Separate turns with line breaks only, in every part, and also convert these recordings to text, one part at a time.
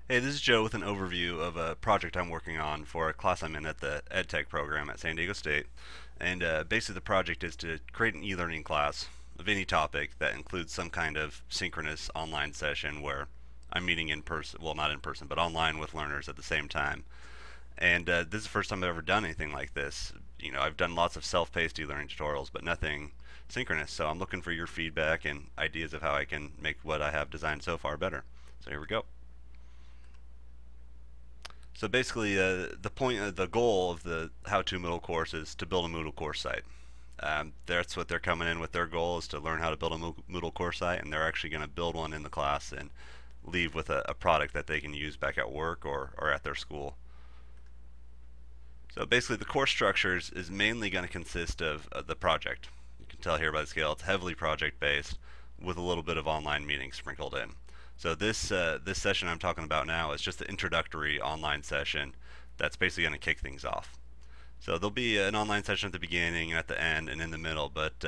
Hey, this is Joe with an overview of a project I'm working on for a class I'm in at the EdTech program at San Diego State. And basically the project is to create an e-learning class of any topic that includes some kind of synchronous online session where I'm meeting in person, well, not in person, but online with learners at the same time. And this is the first time I've ever done anything like this. I've done lots of self-paced e-learning tutorials, but nothing synchronous. So I'm looking for your feedback and ideas of how I can make what I have designed so far better. So here we go. So basically, the goal of the How to Moodle course is to build a Moodle course site. That's what they're coming in with. Their goal is to learn how to build a Moodle course site, and they're actually going to build one in the class and leave with a product that they can use back at work or at their school. So basically, the course structure is mainly going to consist of the project. You can tell here by the scale, it's heavily project-based with a little bit of online meetings sprinkled in. So this session I'm talking about now is just the introductory online session that's basically going to kick things off. So there'll be an online session at the beginning and at the end and in the middle, but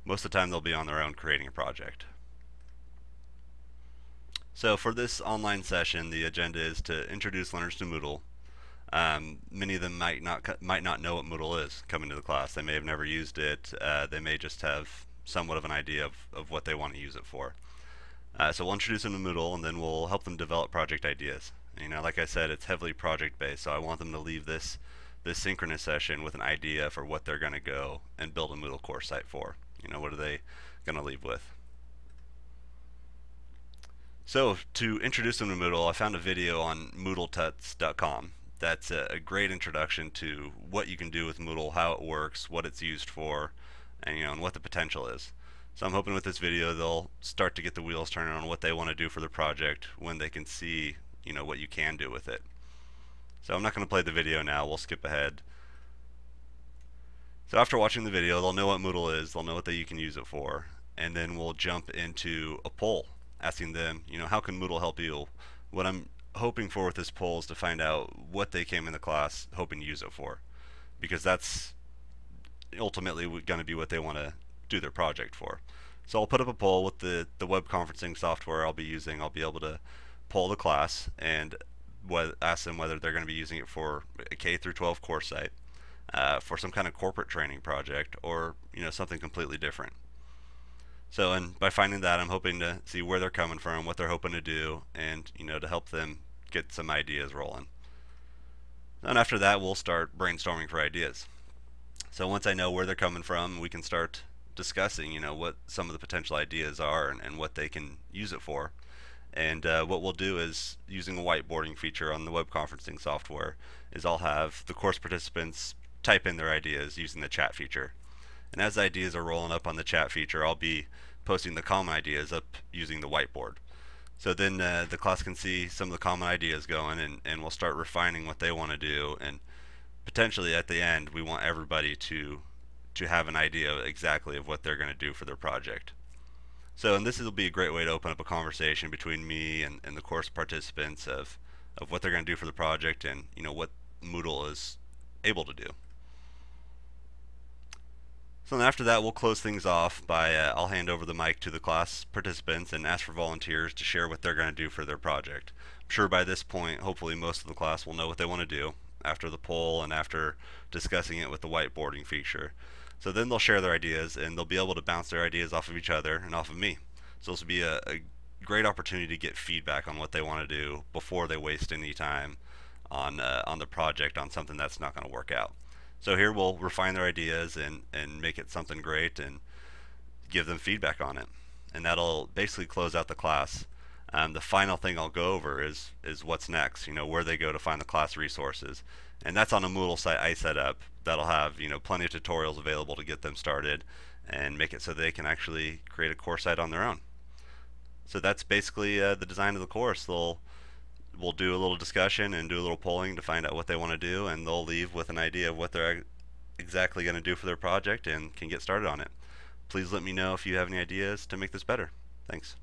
most of the time they'll be on their own creating a project. So for this online session, the agenda is to introduce learners to Moodle. Many of them might not know what Moodle is coming to the class. They may have never used it. They may just have somewhat of an idea of what they want to use it for. So we'll introduce them to Moodle, and then we'll help them develop project ideas. Like I said, it's heavily project-based, so I want them to leave this synchronous session with an idea for what they're going to go and build a Moodle course site for. What are they going to leave with? So to introduce them to Moodle, I found a video on moodletuts.com. That's a great introduction to what you can do with Moodle, how it works, what it's used for, and what the potential is. So I'm hoping with this video they'll start to get the wheels turning on what they want to do for their project when they can see, what you can do with it. So I'm not going to play the video now, we'll skip ahead. So after watching the video, they'll know what Moodle is, they'll know what you can use it for, and then we'll jump into a poll asking them, how can Moodle help you? What I'm hoping for with this poll is to find out what they came in the class hoping to use it for, because that's ultimately going to be what they want to do their project for. So I'll put up a poll with the web conferencing software I'll be using. I'll be able to poll the class and ask them whether they're going to be using it for a K through 12 course site, for some kind of corporate training project, or something completely different. So, and by finding that, I'm hoping to see where they're coming from, what they're hoping to do, and to help them get some ideas rolling. And after that, we'll start brainstorming for ideas. So once I know where they're coming from, we can start discussing, what some of the potential ideas are and what they can use it for. And what we'll do is, using a whiteboarding feature on the web conferencing software, is I'll have the course participants type in their ideas using the chat feature. And as ideas are rolling up on the chat feature, I'll be posting the common ideas up using the whiteboard. So then the class can see some of the common ideas going, and we'll start refining what they want to do, and potentially at the end we want everybody to have an idea exactly of what they're going to do for their project. So, and this will be a great way to open up a conversation between me and the course participants of what they're going to do for the project, and what Moodle is able to do. So then after that, we'll close things off by I'll hand over the mic to the class participants and ask for volunteers to share what they're going to do for their project. I'm sure by this point, hopefully most of the class will know what they want to do after the poll and after discussing it with the whiteboarding feature. So then they'll share their ideas, and they'll be able to bounce their ideas off of each other and off of me. So this will be a great opportunity to get feedback on what they want to do before they waste any time on the project on something that's not going to work out. So here we'll refine their ideas and make it something great and give them feedback on it. And that'll basically close out the class. The final thing I'll go over is what's next, where they go to find the class resources. And that's on a Moodle site I set up that'll have, plenty of tutorials available to get them started and make it so they can actually create a course site on their own. So that's basically the design of the course. We'll do a little discussion and do a little polling to find out what they want to do, and they'll leave with an idea of what they're exactly going to do for their project and can get started on it. Please let me know if you have any ideas to make this better. Thanks.